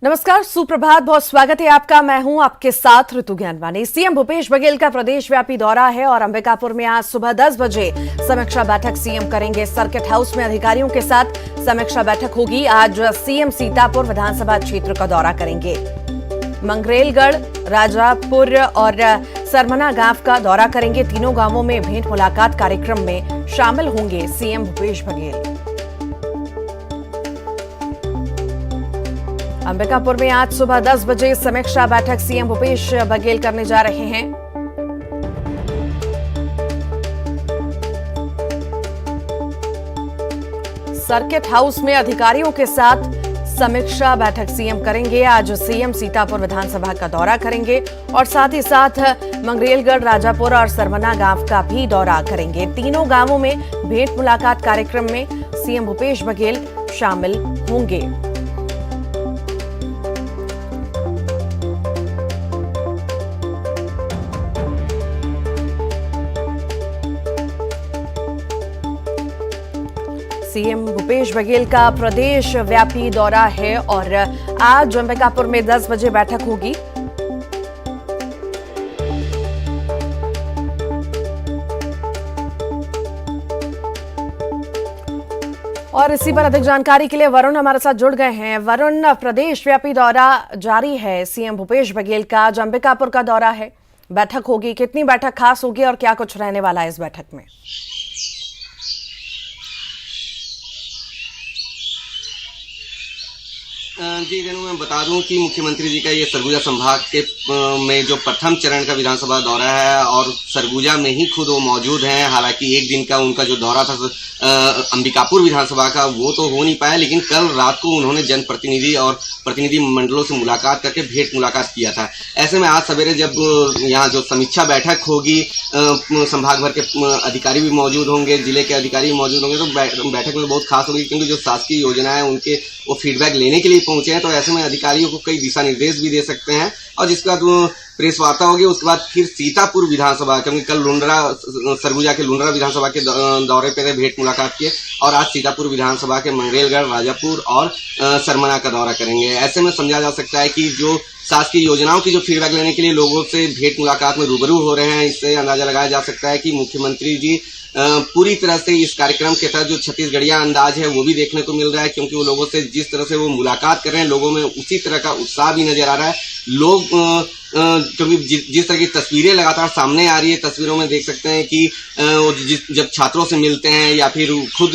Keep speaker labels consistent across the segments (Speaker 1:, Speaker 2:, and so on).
Speaker 1: नमस्कार, सुप्रभात, बहुत स्वागत है आपका। मैं हूं आपके साथ ऋतु ज्ञानवानी। सीएम भूपेश बघेल का प्रदेश व्यापी दौरा है और अंबिकापुर में आज सुबह 10 बजे समीक्षा बैठक सीएम करेंगे। सर्किट हाउस में अधिकारियों के साथ समीक्षा बैठक होगी। आज सीएम सीतापुर विधानसभा क्षेत्र का दौरा करेंगे। मंगरेलगढ़, राजापुर और सरमना गांव का दौरा करेंगे। तीनों गांवों में भेंट मुलाकात कार्यक्रम में शामिल होंगे सीएम भूपेश बघेल। अंबिकापुर में आज सुबह 10 बजे समीक्षा बैठक सीएम भूपेश बघेल करने जा रहे हैं। सर्किट हाउस में अधिकारियों के साथ समीक्षा बैठक सीएम करेंगे। आज सीएम सीतापुर विधानसभा का दौरा करेंगे और साथ ही साथ मंगरेलगढ़, राजापुर और सरमना गांव का भी दौरा करेंगे। तीनों गांवों में भेंट मुलाकात कार्यक्रम में सीएम भूपेश बघेल शामिल होंगे। सीएम भूपेश बघेल का प्रदेश व्यापी दौरा है और आज अंबिकापुर में 10 बजे बैठक होगी। और इसी पर अधिक जानकारी के लिए वरुण हमारे साथ जुड़ गए हैं। वरुण, प्रदेश व्यापी दौरा जारी है सीएम भूपेश बघेल का। आज अंबिकापुर का दौरा है, बैठक होगी। कितनी बैठक खास होगी और क्या कुछ रहने वाला है इस बैठक में?
Speaker 2: जी रेनू, मैं बता दूं कि मुख्यमंत्री जी का ये सरगुजा संभाग के में जो प्रथम चरण का विधानसभा दौरा है और सरगुजा में ही खुद वो मौजूद हैं। हालांकि एक दिन का उनका जो दौरा था अंबिकापुर विधानसभा का वो तो हो नहीं पाया, लेकिन कल रात को उन्होंने जनप्रतिनिधि और प्रतिनिधि मंडलों से मुलाकात करके भेंट मुलाकात किया था। ऐसे में आज सवेरे जब यहाँ जो समीक्षा बैठक होगी, संभाग भर के अधिकारी भी मौजूद होंगे, जिले के अधिकारी भी मौजूद होंगे, तो बैठक में बहुत खास होगी, क्योंकि जो शासकीय योजना है उनके वो फीडबैक लेने के लिए पहुंचे हैं। तो ऐसे में अधिकारियों को कई दिशा निर्देश भी दे सकते हैं। और जिसके बाद प्रेस वार्ता होगी, उसके बाद फिर सीतापुर विधानसभा, क्योंकि कल लुंड्रा, सरगुजा के लुंड्रा विधानसभा के दौरे पे भेंट मुलाकात किए और आज सीतापुर विधानसभा के मंगरेलगढ़, राजापुर और सरमना का दौरा करेंगे। ऐसे में समझा जा सकता है कि जो शासकीय योजनाओं की जो फीडबैक लेने के लिए लोगों से भेंट मुलाकात में रूबरू हो रहे हैं, इससे अंदाजा लगाया जा सकता है कि मुख्यमंत्री जी पूरी तरह से इस कार्यक्रम के तहत जो छत्तीसगढ़िया अंदाज है वो भी देखने को मिल रहा है, क्योंकि वो लोगों से जिस तरह से वो मुलाकात कर रहे हैं, लोगों में उसी तरह का उत्साह भी नजर आ रहा है। लोग क्योंकि जिस तरह की तस्वीरें लगातार सामने आ रही है, तस्वीरों में देख सकते हैं कि जब छात्रों से मिलते हैं या फिर खुद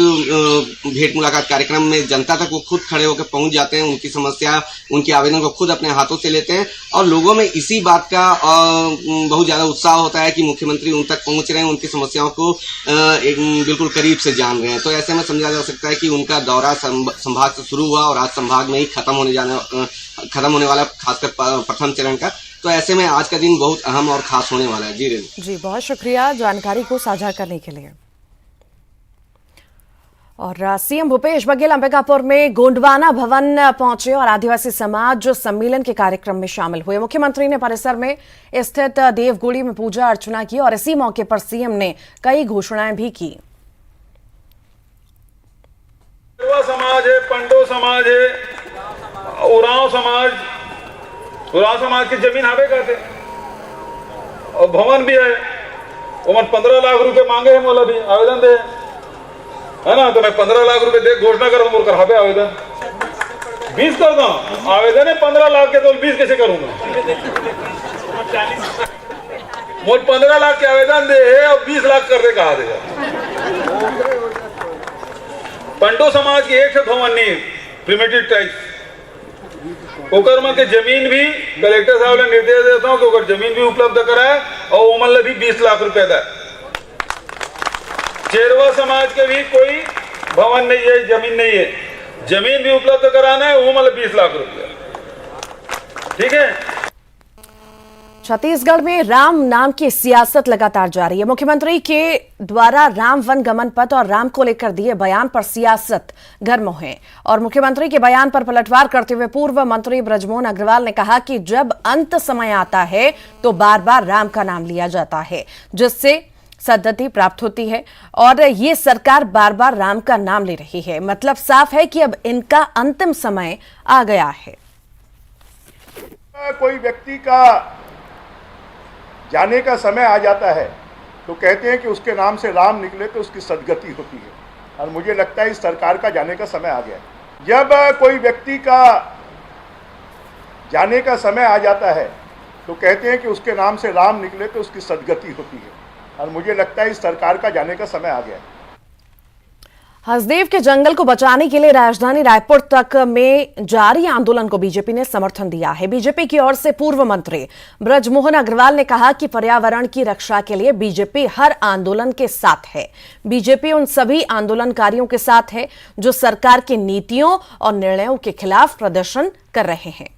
Speaker 2: भेंट मुलाकात कार्यक्रम में जनता तक वो खुद खड़े होकर पहुंच जाते हैं, उनकी समस्या, उनके आवेदन को खुद अपने हाथों से लेते हैं और लोगों में इसी बात का बहुत ज्यादा उत्साह होता है कि मुख्यमंत्री उन तक पहुंच रहे हैं, उनकी समस्याओं को बिल्कुल करीब से जान रहे हैं। तो ऐसे में समझा जा सकता है कि उनका दौरा संभाग से शुरू हुआ और आज संभाग में ही खत्म होने वाला, खासकर प्रथम चरण का। तो ऐसे में आज का दिन बहुत अहम और खास होने वाला है। जी रेनू
Speaker 1: जी, बहुत शुक्रिया जानकारी को साझा करने के लिए। और सीएम भूपेश बघेल अंबिकापुर में गोंडवाना भवन पहुंचे और आदिवासी समाज सम्मेलन के कार्यक्रम में शामिल हुए। मुख्यमंत्री ने परिसर में स्थित देवगुड़ी में पूजा अर्चना की और इसी मौके पर सीएम ने कई घोषणाएं भी की।
Speaker 3: समाज है, पंडो समाज है, उरांव समाज की जमीन हवे करते और भवन भी है। उमर 15 लाख रुपए मांगे हैं, मोला भी आवेदन दे, है ना। तो मैं 15 लाख रुपए दे घोषणा करूँ, बोलकर हवे आवेदन 20 कर दो। आवेदन है 15 लाख के, तो 20 कैसे करूंगा? मोल 15 लाख के आवेदन दे है और 20 लाख कर दे, कहा देगा। पंडो समाज की एक से भवन नहीं, प्रिमिटिव टाइप ओकर के जमीन भी कलेक्टर साहब ने निर्देश देता हूँ कि ओकर जमीन भी उपलब्ध कराए और उमल भी 20 लाख रुपए दे। चेरवा समाज के भी कोई भवन नहीं है, जमीन नहीं है, जमीन भी उपलब्ध कराना है, उमल 20 लाख रुपए। ठीक है।
Speaker 1: छत्तीसगढ़ में राम नाम की सियासत लगातार जारी है। मुख्यमंत्री के द्वारा राम वन गमन पथ और राम को लेकर दिए बयान पर सियासत गर्म है और मुख्यमंत्री के बयान पर पलटवार करते हुए पूर्व मंत्री बृजमोहन अग्रवाल ने कहा कि जब अंत समय आता है तो बार बार राम का नाम लिया जाता है, जिससे सद्गति प्राप्त होती है और ये सरकार बार बार राम का नाम ले रही है। मतलब साफ है कि अब इनका अंतिम समय आ गया है।
Speaker 4: कोई व्यक्ति का जाने का समय आ जाता है तो कहते हैं कि उसके नाम से राम निकले तो उसकी सदगति होती है, और मुझे लगता है इस सरकार का जाने का समय आ गया है। जब कोई व्यक्ति का जाने का समय आ जाता है तो कहते हैं कि उसके नाम से राम निकले तो उसकी सदगति होती है, और मुझे लगता है इस सरकार का जाने का समय आ गया है।
Speaker 1: हसदेव के जंगल को बचाने के लिए राजधानी रायपुर तक में जारी आंदोलन को बीजेपी ने समर्थन दिया है। बीजेपी की ओर से पूर्व मंत्री ब्रजमोहन अग्रवाल ने कहा कि पर्यावरण की रक्षा के लिए बीजेपी हर आंदोलन के साथ है। बीजेपी उन सभी आंदोलनकारियों के साथ है जो सरकार की नीतियों और निर्णयों के खिलाफ प्रदर्शन कर रहे हैं।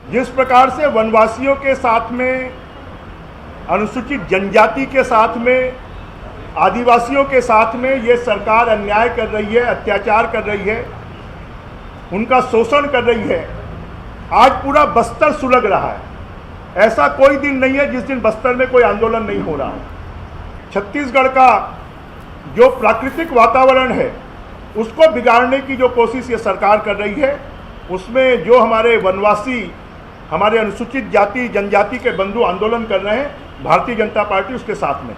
Speaker 4: जिस प्रकार से वनवासियों के साथ में, अनुसूचित जनजाति के साथ में, आदिवासियों के साथ में ये सरकार अन्याय कर रही है, अत्याचार कर रही है, उनका शोषण कर रही है, आज पूरा बस्तर सुलग रहा है। ऐसा कोई दिन नहीं है जिस दिन बस्तर में कोई आंदोलन नहीं हो रहा है। छत्तीसगढ़ का जो प्राकृतिक वातावरण है उसको बिगाड़ने की जो कोशिश ये सरकार कर रही है, उसमें जो हमारे वनवासी, हमारे अनुसूचित जाति जनजाति के बंधु आंदोलन कर रहे हैं, भारतीय जनता पार्टी उसके साथ में।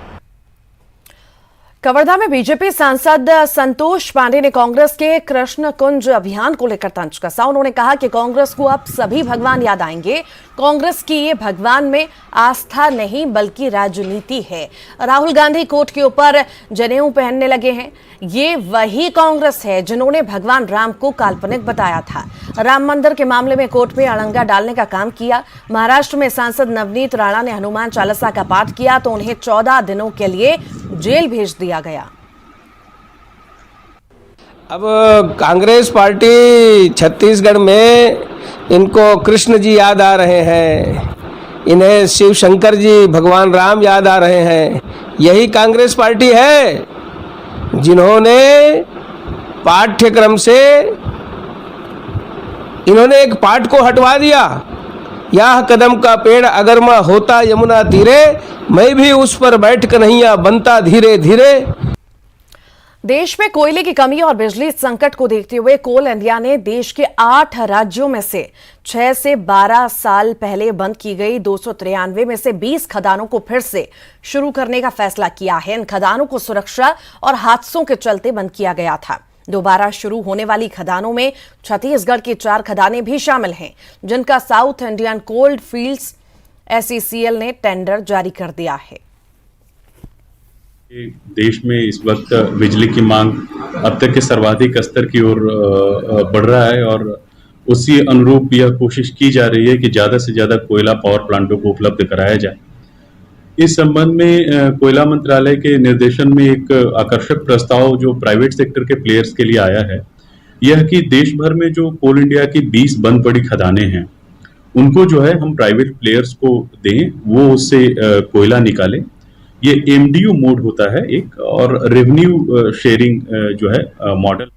Speaker 1: कवर्धा में बीजेपी सांसद संतोष पांडे ने कांग्रेस के कृष्ण कुंज अभियान को लेकर तंज कसा। उन्होंने कहा कि कांग्रेस को अब सभी भगवान याद आएंगे। कांग्रेस की ये भगवान में आस्था नहीं बल्कि राजनीति है। राहुल गांधी कोर्ट के ऊपर जनेऊ पहनने लगे हैं। ये वही कांग्रेस है जिन्होंने भगवान राम को काल्पनिक बताया था। राम मंदिर के मामले में कोर्ट में अड़ंगा डालने का काम किया। महाराष्ट्र में सांसद नवनीत राणा ने हनुमान चालीसा का पाठ किया तो उन्हें 14 दिनों के लिए जेल भेज दिया गया।
Speaker 5: अब कांग्रेस पार्टी छत्तीसगढ़ में इनको कृष्ण जी याद आ रहे हैं, इन्हें शिव शंकर जी भगवान राम याद आ रहे हैं। यही कांग्रेस पार्टी है जिन्होंने पाठ्यक्रम से इन्होंने एक पाठ को हटवा दिया। यह कदम का पेड़ अगर मैं होता यमुना तीरे, मैं भी उस पर बैठ कन्हैया बनता धीरे धीरे।
Speaker 1: देश में कोयले की कमी और बिजली संकट को देखते हुए कोल इंडिया ने देश के 8 राज्यों में से 6 से 12 साल पहले बंद की गई 293 में से 20 खदानों को फिर से शुरू करने का फैसला किया है। इन खदानों को सुरक्षा और हादसों के चलते बंद किया गया था। दोबारा शुरू होने वाली खदानों में छत्तीसगढ़ की 4 खदानें भी शामिल हैं, जिनका south Indian cold fields SECL ने टेंडर जारी कर दिया है।
Speaker 6: देश में इस वक्त बिजली की मांग अब तक के सर्वाधिक स्तर की ओर बढ़ रहा है और उसी अनुरूप यह कोशिश की जा रही है कि ज़्यादा से ज़्यादा कोयला पावर प्लांटों को उपलब्ध कराया जाए। इस संबंध में कोयला मंत्रालय के निर्देशन में एक आकर्षक प्रस्ताव जो प्राइवेट सेक्टर के प्लेयर्स के लिए आया है, यह कि देश भर में जो कोल इंडिया की 20 बंद पड़ी खदानें हैं उनको जो है हम प्राइवेट प्लेयर्स को दें, वो उससे कोयला निकालें। ये MDU मोड होता है एक, और रेवेन्यू शेयरिंग जो है मॉडल।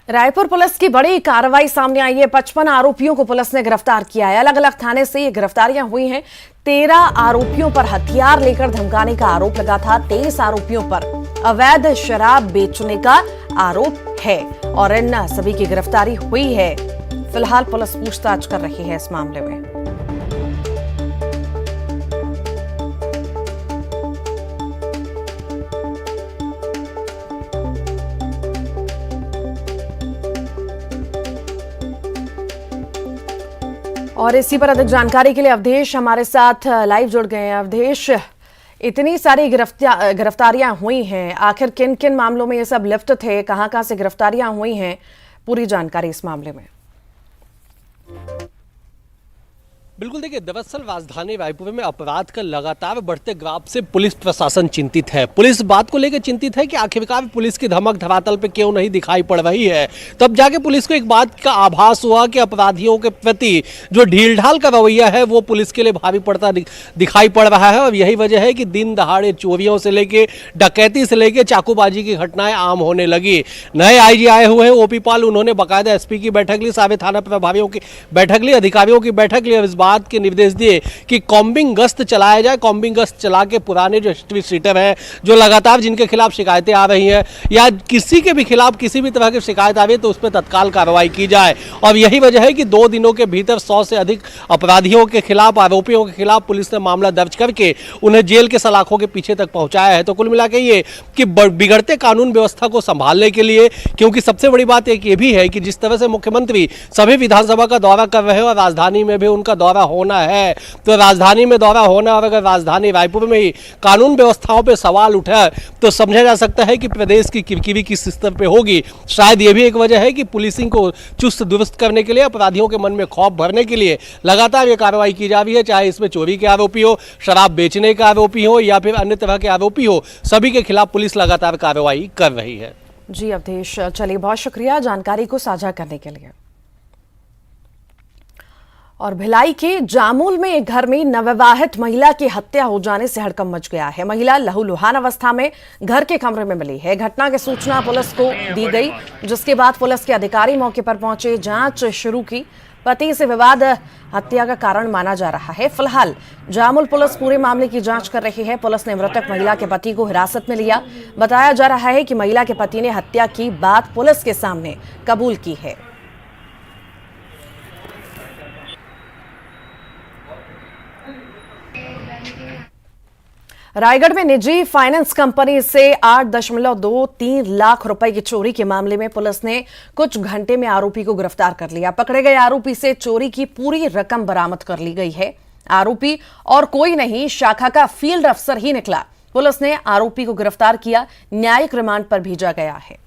Speaker 1: रायपुर पुलिस की बड़ी कार्रवाई सामने आई है। 55 आरोपियों को पुलिस ने गिरफ्तार किया है। अलग अलग थाने से ये गिरफ्तारियां हुई हैं। 13 आरोपियों पर हथियार लेकर धमकाने का आरोप लगा था। 23 आरोपियों पर अवैध शराब बेचने का आरोप है और इन सभी की गिरफ्तारी हुई है। फिलहाल पुलिस पूछताछ कर रही है इस मामले में। और इसी पर अधिक जानकारी के लिए अवधेश हमारे साथ लाइव जुड़ गए हैं। अवधेश, इतनी सारी गिरफ्तारियां हुई हैं, आखिर किन किन मामलों में ये सब लिप्त थे, कहां से गिरफ्तारियां हुई हैं, पूरी जानकारी इस मामले में।
Speaker 7: बिल्कुल, देखिए, दरअसल राजधानी रायपुर में अपराध का लगातार बढ़ते ग्राफ से पुलिस प्रशासन चिंतित है। पुलिस बात को लेकर चिंतित है कि आखिरकार पुलिस की धमक धरातल पे क्यों नहीं दिखाई पड़ रही है। तब जाके पुलिस को एक बात का आभास हुआ कि अपराधियों के प्रति जो ढील ढाल का रवैया है वो पुलिस के लिए भारी पड़ता दिखाई पड़ रहा है। और यही वजह है कि दिन दहाड़े चोरियों से लेके डकैती से लेके चाकूबाजी की घटनाएं आम होने लगी। नए IG आए हुए हैं OP पाल, उन्होंने बाकायदा SP की बैठक ली, सारे थाना प्रभारियों की बैठक ली, अधिकारियों की बैठक ली और इस बात के निर्देश दिए कि कॉम्बिंग गश्त चलाया जाए। कॉम्बिंग गश्त चला के पुराने जो हिस्ट्री सीटर हैं, जो लगातार जिनके खिलाफ शिकायतें आ रही हैं या किसी के भी खिलाफ किसी भी तरह की शिकायत आ रही है तो उस पर तत्काल कार्रवाई की जाए। और यही वजह है कि 2 दिनों के भीतर 100 से अधिक अपराधियों के खिलाफ, आरोपियों के खिलाफ पुलिस ने मामला दर्ज करके उन्हें जेल के सलाखों के पीछे तक पहुंचाया है। तो कुल मिला के ये कि बिगड़ते कानून व्यवस्था को संभालने के लिए, क्योंकि सबसे बड़ी बात एक ये भी है कि जिस तरह से मुख्यमंत्री सभी विधानसभा का दौरा कर रहे हैं और राजधानी में भी उनका दौरा होना है, तो राजधानी में दौरा होना और अगर राजधानी रायपुर में ही कानून व्यवस्थाओं पर सवाल उठा तो समझा जा सकता है कि प्रदेश की किरकिरी किस स्तर पर होगी। शायद ये भी एक वजह है कि पुलिसिंग को चुस्त दुरुस्त करने के लिए, अपराधियों के मन में खौफ भरने के लिए लगातार ये कार्रवाई की जा रही है, चाहे इसमें चोरी के आरोपी हो, शराब बेचने के आरोपी हो या फिर अन्य तरह के आरोपी हो, सभी के खिलाफ पुलिस लगातार कार्रवाई कर रही है।
Speaker 1: जी अवधेश, चलिए बहुत शुक्रिया जानकारी को साझा करने के लिए। और भिलाई के जामुल में एक घर में नवविवाहित महिला की हत्या हो जाने से हड़कंप मच गया है। महिला लहूलुहान अवस्था में घर के कमरे में मिली है। घटना की सूचना पुलिस को दी गई, जिसके बाद पुलिस के अधिकारी मौके पर पहुंचे, जांच शुरू की। पति से विवाद हत्या का कारण माना जा रहा है। फिलहाल जामुल पुलिस पूरे मामले की जांच कर रही है। पुलिस ने मृतक महिला के पति को हिरासत में लिया। बताया जा रहा है कि महिला के पति ने हत्या की बात पुलिस के सामने कबूल की है। रायगढ़ में निजी फाइनेंस कंपनी से 8.23 लाख रुपए की चोरी के मामले में पुलिस ने कुछ घंटे में आरोपी को गिरफ्तार कर लिया। पकड़े गए आरोपी से चोरी की पूरी रकम बरामद कर ली गई है। आरोपी और कोई नहीं, शाखा का फील्ड अफसर ही निकला। पुलिस ने आरोपी को गिरफ्तार किया, न्यायिक रिमांड पर भेजा गया है।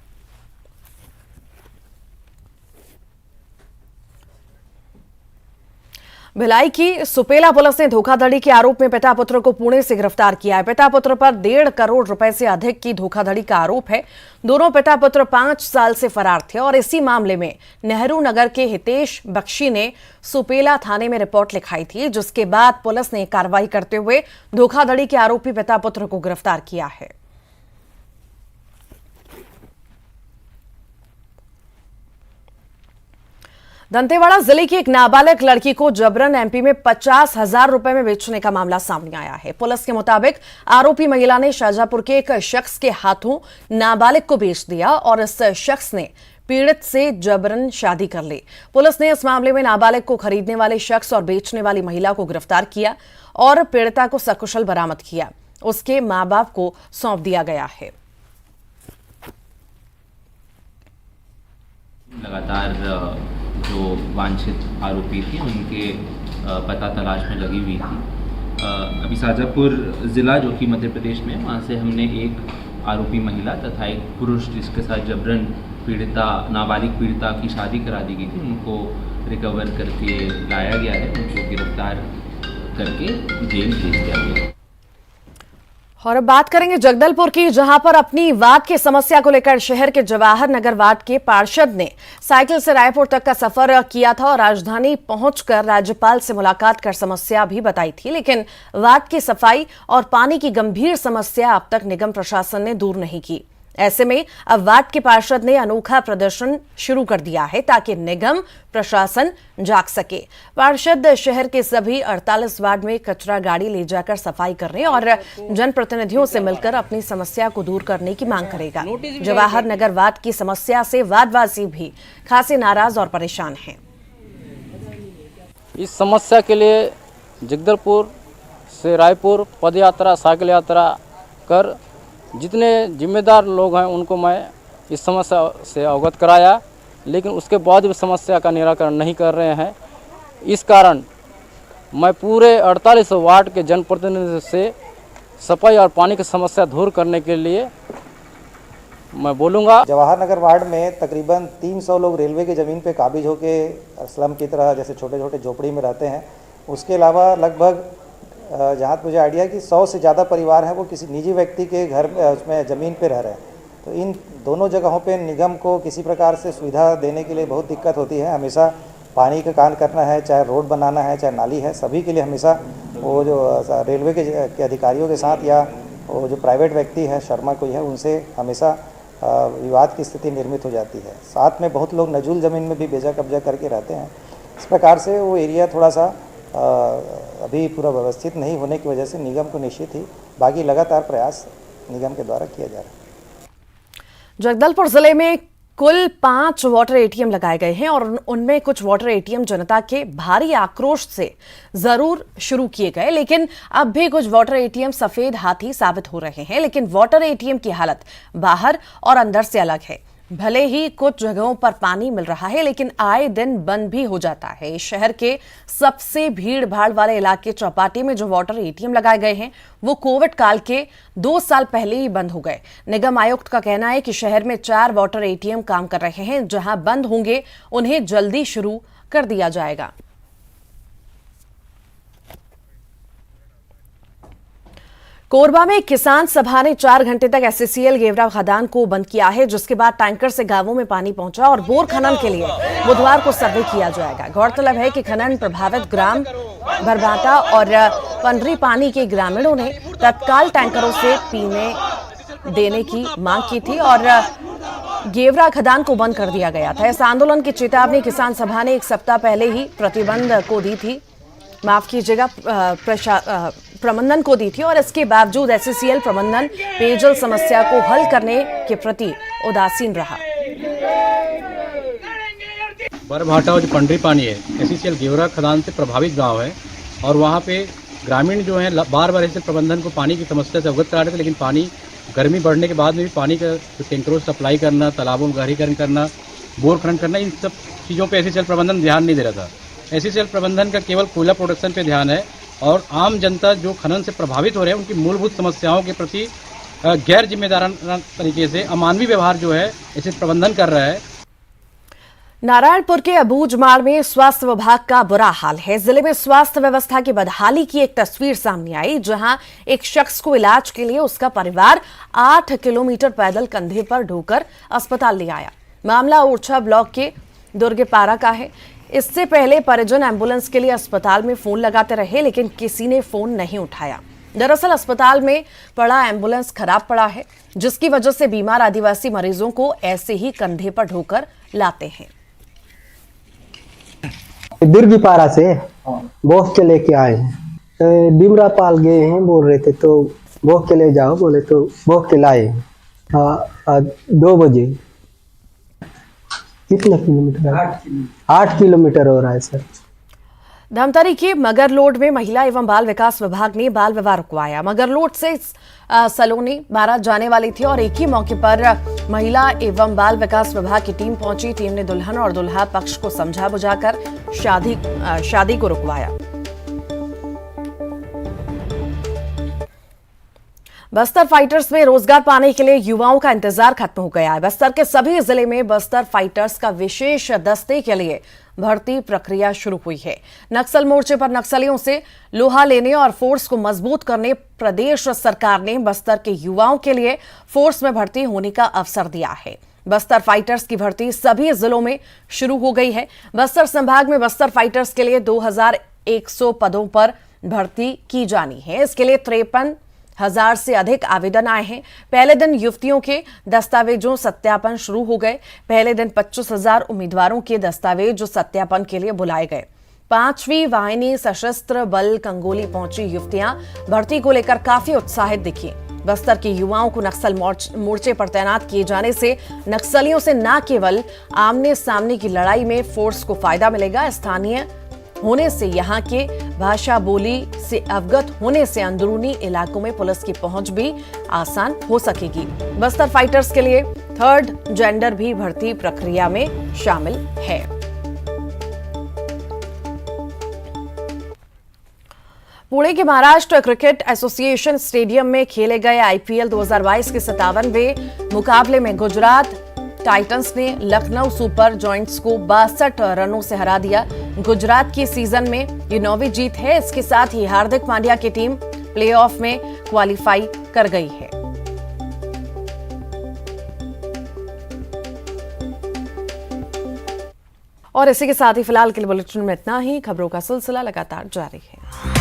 Speaker 1: भिलाई की सुपेला पुलिस ने धोखाधड़ी के आरोप में पिता पुत्र को पुणे से गिरफ्तार किया है। पिता पुत्र पर 1.5 करोड़ रुपए से अधिक की धोखाधड़ी का आरोप है। दोनों पिता पुत्र 5 साल से फरार थे और इसी मामले में नेहरू नगर के हितेश बख्शी ने सुपेला थाने में रिपोर्ट लिखाई थी, जिसके बाद पुलिस ने कार्रवाई करते हुए धोखाधड़ी के आरोपी पिता पुत्र को गिरफ्तार किया है। दंतेवाड़ा जिले की एक नाबालिग लड़की को जबरन एमपी में 50,000 रुपए में बेचने का मामला सामने आया है। पुलिस के मुताबिक आरोपी महिला ने शाहजहांपुर के एक शख्स के हाथों नाबालिग को बेच दिया और इस शख्स ने पीड़ित से जबरन शादी कर ली। पुलिस ने इस मामले में नाबालिग को खरीदने वाले शख्स और बेचने वाली महिला को गिरफ्तार किया और पीड़िता को सकुशल बरामद किया। उसके मां बाप को सौंप दिया गया है।
Speaker 8: लगातार जो वांछित आरोपी थी उनके पता तलाश में लगी हुई थी। अभी शाहजहांपुर ज़िला जो कि मध्य प्रदेश में, वहाँ से हमने एक आरोपी महिला तथा एक पुरुष जिसके साथ जबरन नाबालिग पीड़िता की शादी करा दी गई थी, उनको रिकवर करके लाया गया है। उनको गिरफ्तार करके जेल भेज दिया गया।
Speaker 1: और अब बात करेंगे जगदलपुर की, जहां पर अपनी वाद की समस्या को लेकर शहर के जवाहर नगर वार्ड के पार्षद ने साइकिल से रायपुर तक का सफर किया था और राजधानी पहुंचकर राज्यपाल से मुलाकात कर समस्या भी बताई थी, लेकिन वार्ड की सफाई और पानी की गंभीर समस्या अब तक निगम प्रशासन ने दूर नहीं की। ऐसे में अब वार्ड के पार्षद ने अनोखा प्रदर्शन शुरू कर दिया है ताकि निगम प्रशासन जाग सके। पार्षद शहर के सभी 48 वार्ड में कचरा गाड़ी ले जाकर सफाई करने और जनप्रतिनिधियों से मिलकर अपनी समस्या को दूर करने की मांग करेगा। जवाहर नगर वार्ड की समस्या से वार्डवासी भी खासे नाराज और परेशान हैं।
Speaker 9: इस समस्या के लिए जगदलपुर से रायपुर पदयात्रा, साइकिल यात्रा कर जितने जिम्मेदार लोग हैं उनको मैं इस समस्या से अवगत कराया, लेकिन उसके बाद भी समस्या का निराकरण नहीं कर रहे हैं। इस कारण मैं पूरे 48 वार्ड के जनप्रतिनिधि से सफाई और पानी की समस्या दूर करने के लिए मैं बोलूँगा।
Speaker 10: जवाहर नगर वार्ड में तकरीबन 300 लोग रेलवे की ज़मीन पे काबिज होके स्लम की तरह जैसे छोटे छोटे झोपड़ी में रहते हैं। उसके अलावा लगभग जहाँ तक मुझे आइडिया है कि 100 से ज़्यादा परिवार हैं वो किसी निजी व्यक्ति के घर उसमें ज़मीन पे रह रहे हैं। तो इन दोनों जगहों पे निगम को किसी प्रकार से सुविधा देने के लिए बहुत दिक्कत होती है। हमेशा पानी का काम करना है, चाहे रोड बनाना है, चाहे नाली है, सभी के लिए हमेशा वो जो रेलवे के अधिकारियों के साथ या वो जो प्राइवेट व्यक्ति है, शर्मा कोई है, उनसे हमेशा विवाद की स्थिति निर्मित हो जाती है। साथ में बहुत लोग नजूल ज़मीन में भी बेजा कब्जा करके रहते हैं। इस प्रकार से वो एरिया थोड़ा सा अभी पूरा व्यवस्थित नहीं होने की वजह से निगम को निश्चित ही बाकी लगातार प्रयास निगम के द्वारा किया जा रहा है।
Speaker 1: जगदलपुर जिले में कुल 5 वाटर एटीएम लगाए गए हैं और उनमें कुछ वाटर एटीएम जनता के भारी आक्रोश से जरूर शुरू किए गए, लेकिन अब भी कुछ वाटर एटीएम सफेद हाथी साबित हो रहे हैं। लेकिन वाटर एटीएम की हालत बाहर और अंदर से अलग है। भले ही कुछ जगहों पर पानी मिल रहा है, लेकिन आए दिन बंद भी हो जाता है। इस शहर के सबसे भीड़ भाड़ वाले इलाके चौपाटी में जो वाटर एटीएम लगाए गए हैं वो कोविड काल के 2 साल पहले ही बंद हो गए। निगम आयुक्त का कहना है कि शहर में 4 वाटर एटीएम काम कर रहे हैं। जहां बंद होंगे उन्हें जल्दी शुरू कर दिया जाएगा। कोरबा में किसान सभा ने 4 घंटे तक एससीएल गेवरा खदान को बंद किया है, जिसके बाद टैंकर से गांवों में पानी पहुंचा और बोर खनन के लिए बुधवार को सर्वे किया जाएगा। गौरतलब है कि खनन प्रभावित ग्राम भरबाटा और पंडरी पानी के ग्रामीणों ने तत्काल टैंकरों से पीने देने की मांग की थी और गेवरा खदान को बंद कर दिया गया था। इस आंदोलन की चेतावनी किसान सभा ने 1 सप्ताह पहले ही प्रतिबंध को दी थी, माफ कीजिएगा प्रबंधन को दी थी, और इसके बावजूद एससीएल प्रबंधन पेयजल समस्या को हल करने के प्रति उदासीन रहा।
Speaker 9: बरभाटा और जो पंडरी पानी है एससीएल गेवरा खदान से प्रभावित गांव है और वहां पे ग्रामीण जो है बार बार एससीएल प्रबंधन को पानी की समस्या से अवगत करा रहे थे, लेकिन पानी गर्मी बढ़ने के बाद में भी पानी का टैंकरों से सप्लाई करना, तालाबों में गहरीकरण करना, बोर खनन करना, इन सब चीज़ों पर एससीएल प्रबंधन ध्यान नहीं दे रहा था। एससीएल प्रबंधन का केवल कोयला प्रोडक्शन पे ध्यान है और आम जनता जो खनन से प्रभावित हो रहे हैं उनकी मूलभूत समस्याओं के प्रति गैर जिम्मेदाराना तरीके से अमानवीय व्यवहार जो है एससीएल प्रबंधन कर रहा है।
Speaker 1: नारायणपुर के अबूझमाड़ में स्वास्थ्य विभाग का बुरा हाल है। जिले में स्वास्थ्य व्यवस्था की बदहाली की एक तस्वीर सामने आई, जहां एक शख्स को इलाज के लिए उसका परिवार 8 किलोमीटर पैदल कंधे पर ढोकर अस्पताल ले आया। मामला ओरछा ब्लॉक के दुर्गेपारा का है। इससे पहले परिजन एम्बुलेंस के लिए अस्पताल में फोन लगाते रहे, लेकिन किसी ने फोन नहीं उठाया। दरअसल अस्पताल में पड़ा एम्बुलेंस खराब पड़ा है, जिसकी वजह से बीमार आदिवासी मरीजों को ऐसे ही कंधे पर ढोकर लाते हैं।
Speaker 11: दुर्गीपारा से बोह के लेके आए हैं, डिमरापाल गए हैं, बोल रहे थे तो बोह के ले जाओ, बोले तो बोह के लाए 2 बजे। कितना किलोमीटर? 8 किलोमीटर हो रहा है सर।
Speaker 1: धमतरी के मगरलोड में महिला एवं बाल विकास विभाग ने बाल विवाह रुकवाया। मगरलोड से सलोनी बारात जाने वाली थी और एक ही मौके पर महिला एवं बाल विकास विभाग की टीम पहुंची। टीम ने दुल्हन और दुल्हा पक्ष को समझा बुझाकर शादी को रुकवाया। बस्तर फाइटर्स में रोजगार पाने के लिए युवाओं का इंतजार खत्म हो गया है। बस्तर के सभी जिले में बस्तर फाइटर्स का विशेष दस्ते के लिए भर्ती प्रक्रिया शुरू हुई है। नक्सल मोर्चे पर नक्सलियों से लोहा लेने और फोर्स को मजबूत करने प्रदेश सरकार ने बस्तर के युवाओं के लिए फोर्स में भर्ती होने का अवसर दिया है। बस्तर फाइटर्स की भर्ती सभी जिलों में शुरू हो गई है। बस्तर संभाग में बस्तर फाइटर्स के लिए 2100 पदों पर भर्ती की जानी है। इसके लिए 53,000 से अधिक आवेदन आए हैं। पहले दिन युवतियों के दस्तावेजों सत्यापन शुरू हो गए। पहले दिन 25,000 उम्मीदवारों के दस्तावेज सत्यापन के लिए बुलाए गए। 5वीं वाहिनी सशस्त्र बल कंगोली पहुंची युवतियां भर्ती को लेकर काफी उत्साहित दिखी। बस्तर के युवाओं को नक्सल मोर्चे पर तैनात किए जाने से नक्सलियों से न केवल आमने सामने की लड़ाई में फोर्स को फायदा मिलेगा, स्थानीय होने से, यहाँ के भाषा बोली से अवगत होने से अंदरूनी इलाकों में पुलिस की पहुंच भी आसान हो सकेगी। बस्तर फाइटर्स के लिए 3rd जेंडर भी भर्ती प्रक्रिया में शामिल है। पुणे के महाराष्ट्र क्रिकेट एसोसिएशन स्टेडियम में खेले गए आईपीएल 2022 के 57वें मुकाबले में गुजरात टाइटंस ने लखनऊ सुपर जॉयंट्स को 62 रनों से हरा दिया। गुजरात की सीजन में ये 9वीं जीत है। इसके साथ ही हार्दिक पांड्या की टीम प्लेऑफ में क्वालिफाई कर गई है। और इसी के साथ ही फिलहाल के लिए बुलेटिन में इतना ही। खबरों का सिलसिला लगातार जारी है।